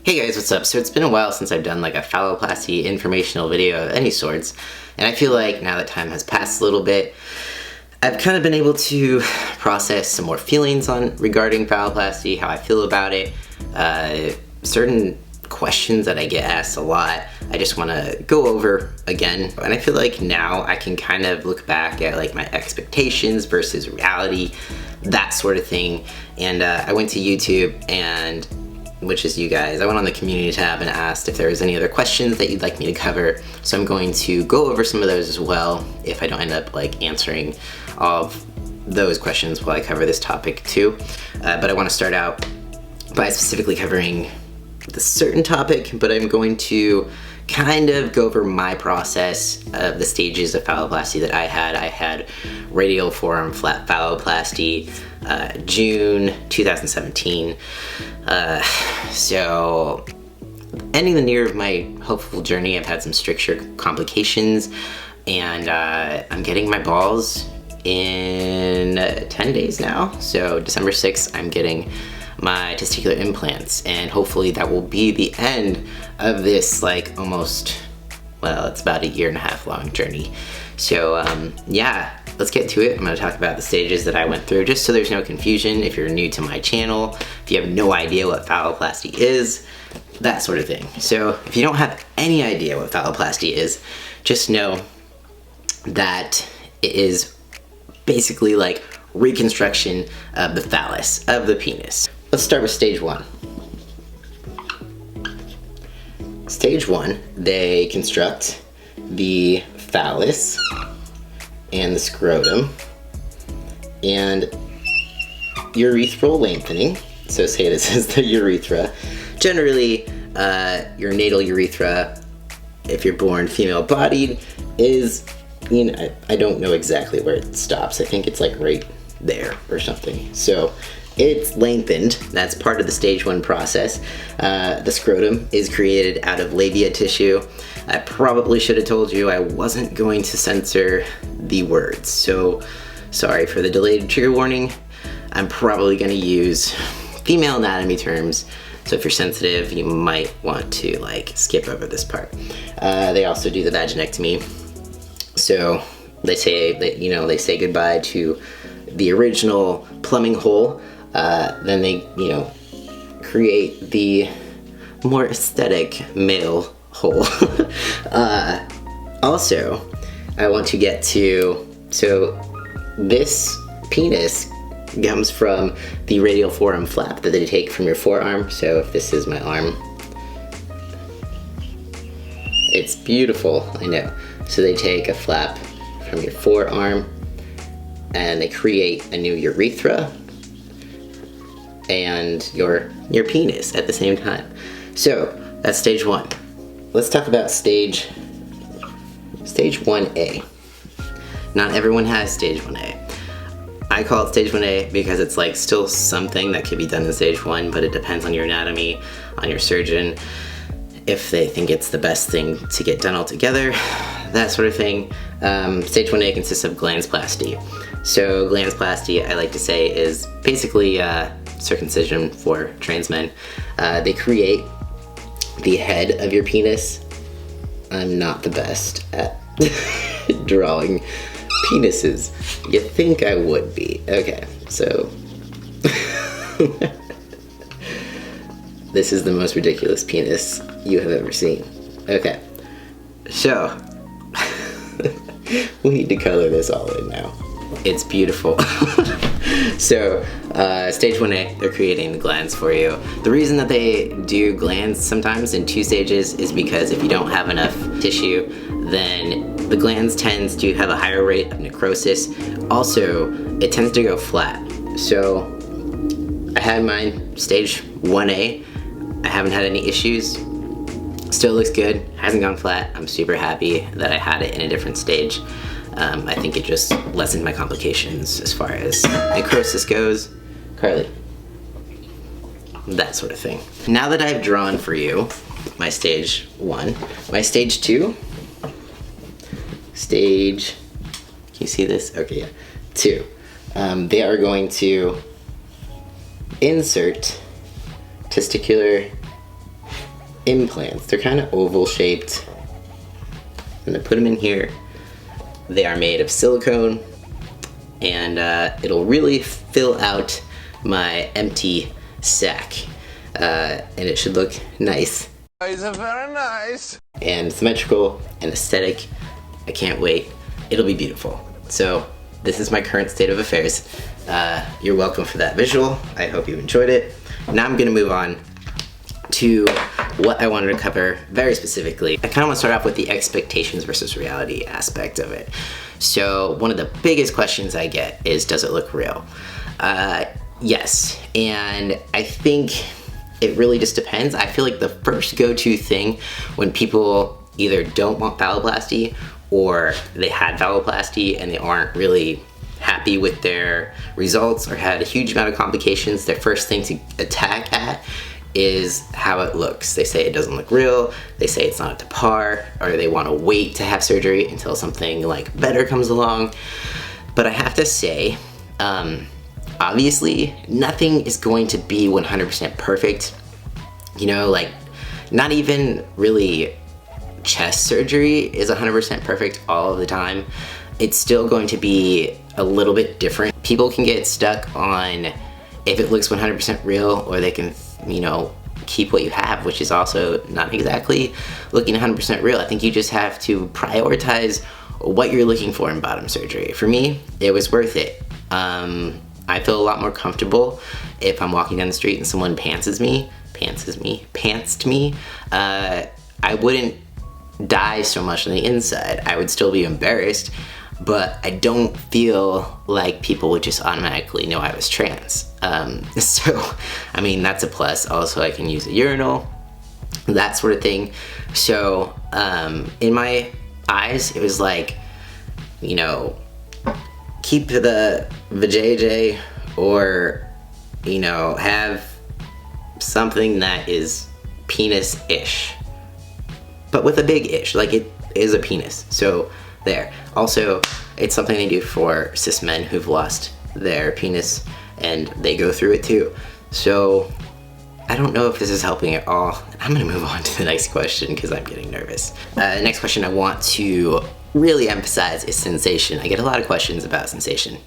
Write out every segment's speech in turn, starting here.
Hey guys, what's up? So it's been a while since I've done like a phalloplasty informational video of any sorts, and I feel like now that time has passed a little bit, I've kind of been able to process some more feelings regarding phalloplasty, how I feel about it, certain questions that I get asked a lot, I just want to go over again. And I feel like now I can kind of look back at like my expectations versus reality, that sort of thing. And I went to YouTube, and which is you guys, I went on the community tab and asked if there was any other questions that you'd like me to cover. So I'm going to go over some of those as well, if I don't end up like answering all of those questions while I cover this topic too. But I want to start out by specifically covering the certain topic, but I'm going to kind of go over my process of the stages of phalloplasty that I had. I had radial forearm flap phalloplasty, June 2017. So ending the near of my hopeful journey, I've had some stricture complications, and I'm getting my balls in 10 days now. So December 6th, I'm getting my testicular implants, and hopefully that will be the end of this like almost, well, it's about 1.5 years long journey. So yeah, let's get to it. I'm going to talk about the stages that I went through, just so there's no confusion if you're new to my channel, if you have no idea what phalloplasty is, that sort of thing. So if you don't have any idea what phalloplasty is, just know that it is basically like reconstruction of the phallus, of the penis. Let's start with stage 1. Stage 1, they construct the phallus and the scrotum and urethral lengthening. So say this is the urethra. Generally, your natal urethra, if you're born female-bodied, is, you know, I don't know exactly where it stops. I think it's like right there or something. So it's lengthened. That's part of the stage 1 process. The scrotum is created out of labia tissue. I probably should have told you I wasn't going to censor the words, so sorry for the delayed trigger warning. I'm probably going to use female anatomy terms, so if you're sensitive, you might want to like skip over this part. They also do the vaginectomy, so they say that, you know, they say goodbye to the original plumbing hole. Then they, you know, create the more aesthetic male hole. Also, I want to get to, so this penis comes from the radial forearm flap that they take from your forearm. So if this is my arm, it's beautiful, I know. So they take a flap from your forearm and they create a new urethra and your penis at the same time. So that's stage 1. Let's talk about stage 1A. Not everyone has stage 1A. I call it stage 1A because it's like still something that could be done in stage 1, but it depends on your anatomy, on your surgeon, if they think it's the best thing to get done altogether, that sort of thing. Stage 1A consists of glandsplasty. So glandsplasty, I like to say, is basically circumcision for trans men. They create the head of your penis. I'm not the best at drawing penises. You think I would be. Okay, so this is the most ridiculous penis you have ever seen. Okay, so we need to color this all in now. It's beautiful. So, stage 1A, they're creating the glands for you. The reason that they do glands sometimes in 2 stages is because if you don't have enough tissue, then the glands tends to have a higher rate of necrosis. Also, it tends to go flat. So, I had mine stage 1A. I haven't had any issues. Still looks good, hasn't gone flat. I'm super happy that I had it in a different stage. I think it just lessened my complications as far as necrosis goes. Carly, that sort of thing. Now that I've drawn for you my stage 1, my stage 2, can you see this? Okay, yeah, 2. They are going to insert testicular implants. They're kind of oval shaped. I'm gonna put them in here. They are made of silicone, and it'll really fill out my empty sac. And it should look nice. It's very nice. And symmetrical and aesthetic. I can't wait. It'll be beautiful. So this is my current state of affairs. You're welcome for that visual. I hope you enjoyed it. Now I'm gonna move on to what I wanted to cover very specifically. I kind of want to start off with the expectations versus reality aspect of it. So one of the biggest questions I get is, does it look real? Yes, and I think it really just depends. I feel like the first go-to thing when people either don't want phalloplasty or they had phalloplasty and they aren't really happy with their results or had a huge amount of complications, their first thing to attack at is how it looks. They say it doesn't look real, they say it's not up to par, or they want to wait to have surgery until something like better comes along. But I have to say, obviously nothing is going to be 100% perfect. You know, like not even really chest surgery is 100% perfect all of the time. It's still going to be a little bit different. People can get stuck on if it looks 100% real, or they can, you know, keep what you have, which is also not exactly looking 100% real. I think you just have to prioritize what you're looking for in bottom surgery. For me, it was worth it. I feel a lot more comfortable if I'm walking down the street and someone pantsed me, I wouldn't die so much on the inside. I would still be embarrassed, but I don't feel like people would just automatically know I was trans. So, I mean, that's a plus. Also, I can use a urinal, that sort of thing. So, in my eyes, it was like, you know, keep the vajayjay, or, you know, have something that is penis-ish, but with a big ish, like it is a penis. So there. Also, it's something they do for cis men who've lost their penis, and they go through it too. So I don't know if this is helping at all. I'm gonna move on to the next question because I'm getting nervous. The next question I want to really emphasize is sensation. I get a lot of questions about sensation.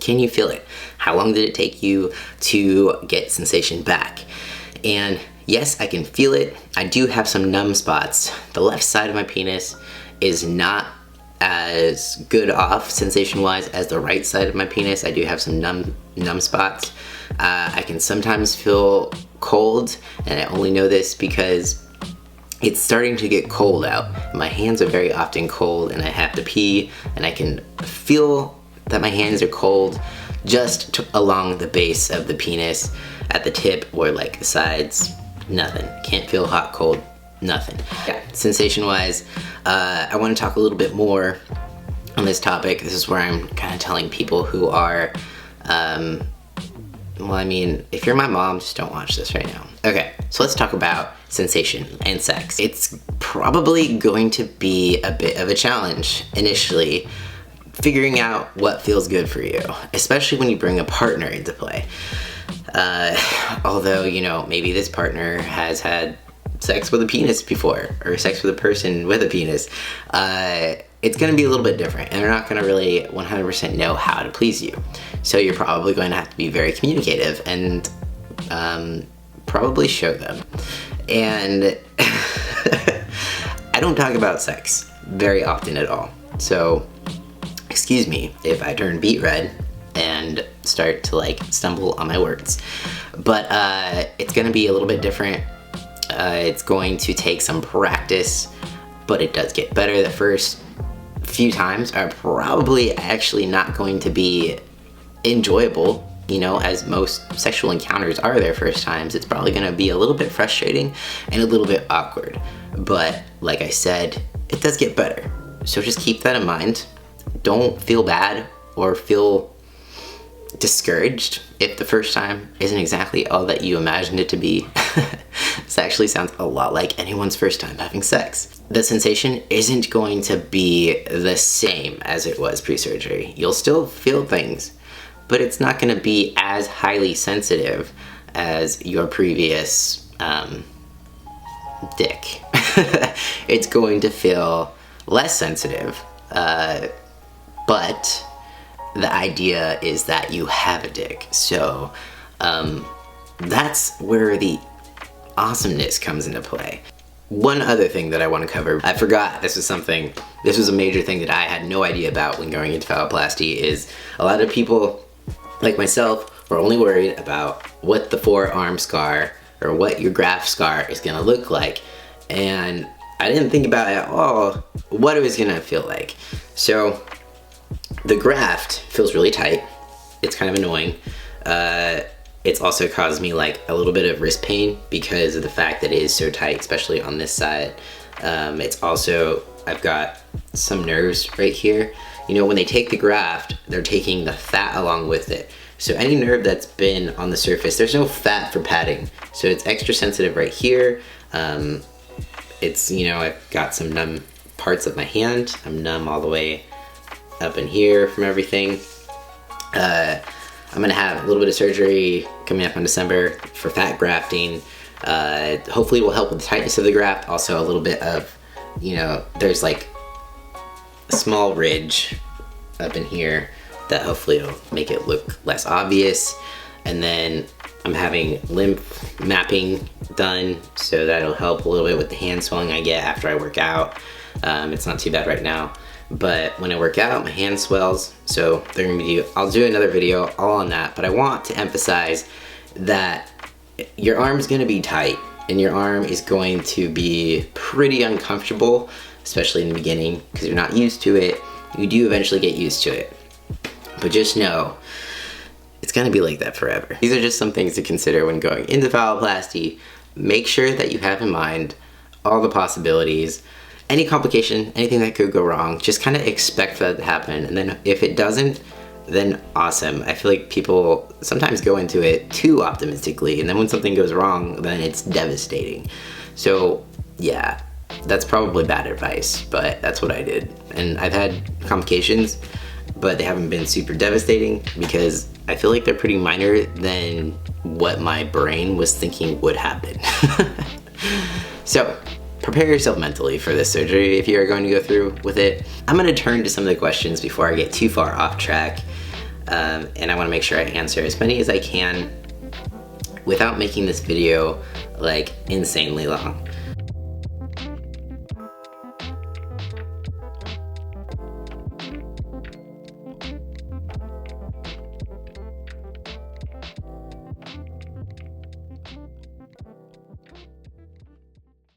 Can you feel it? How long did it take you to get sensation back? And yes, I can feel it. I do have some numb spots. The left side of my penis is not as good off sensation-wise as the right side of my penis. I do have some numb spots. I can sometimes feel cold, and I only know this because it's starting to get cold out. My hands are very often cold, and I have to pee, and I can feel that my hands are cold just along the base of the penis, at the tip or like the sides. Nothing. Can't feel hot, cold, nothing. Yeah, sensation-wise, I want to talk a little bit more on this topic. This is where I'm kind of telling people who are, well, I mean, if you're my mom, just don't watch this right now. Okay, so let's talk about sensation and sex. It's probably going to be a bit of a challenge initially, figuring out what feels good for you, especially when you bring a partner into play. Although, you know, maybe this partner has had sex with a penis before, or sex with a person with a penis. It's gonna be a little bit different, and they're not gonna really 100% know how to please you. So you're probably going to have to be very communicative and probably show them. And I don't talk about sex very often at all. So excuse me if I turn beet red and start to like stumble on my words. But it's gonna be a little bit different. It's going to take some practice, but it does get better. The first few times are probably actually not going to be enjoyable, you know, as most sexual encounters are their first times. It's probably gonna be a little bit frustrating and a little bit awkward. But like I said, it does get better. So just keep that in mind. Don't feel bad or feel discouraged if the first time isn't exactly all that you imagined it to be. This actually sounds a lot like anyone's first time having sex. The sensation isn't going to be the same as it was pre-surgery. You'll still feel things, but it's not going to be as highly sensitive as your previous dick. It's going to feel less sensitive, but the idea is that you have a dick. So that's where the awesomeness comes into play. One other thing that I want to cover, I forgot this was a major thing that I had no idea about when going into phalloplasty, is a lot of people like myself were only worried about what the forearm scar or what your graft scar is gonna look like. And I didn't think about at all what it was gonna feel like. So the graft feels really tight. It's kind of annoying. It's also caused me like a little bit of wrist pain because of the fact that it is so tight, especially on this side. It's also, I've got some nerves right here. You know, when they take the graft, they're taking the fat along with it. So any nerve that's been on the surface, there's no fat for padding. So it's extra sensitive right here. It's, you know, I've got some numb parts of my hand. I'm numb all the way up in here from everything. I'm gonna have a little bit of surgery coming up in December for fat grafting. Hopefully it will help with the tightness of the graft. Also a little bit of, you know, there's like a small ridge up in here that hopefully will make it look less obvious. And then I'm having lymph mapping done, so that'll help a little bit with the hand swelling I get after I work out. It's not too bad right now, but when I work out, my hand swells, so I'll do another video all on that. But I want to emphasize that your arm is going to be tight, and your arm is going to be pretty uncomfortable, especially in the beginning, because you're not used to it. You do eventually get used to it, but just know it's gonna be like that forever. These are just some things to consider when going into phalloplasty. Make sure that you have in mind all the possibilities, any complication, anything that could go wrong. Just kind of expect that to happen, and then if it doesn't, then awesome. I feel like people sometimes go into it too optimistically, and then when something goes wrong, then it's devastating. So yeah, that's probably bad advice, but that's what I did. And I've had complications, but they haven't been super devastating because I feel like they're pretty minor than what my brain was thinking would happen. So prepare yourself mentally for this surgery if you are going to go through with it. I'm gonna turn to some of the questions before I get too far off track. And I wanna make sure I answer as many as I can without making this video like insanely long.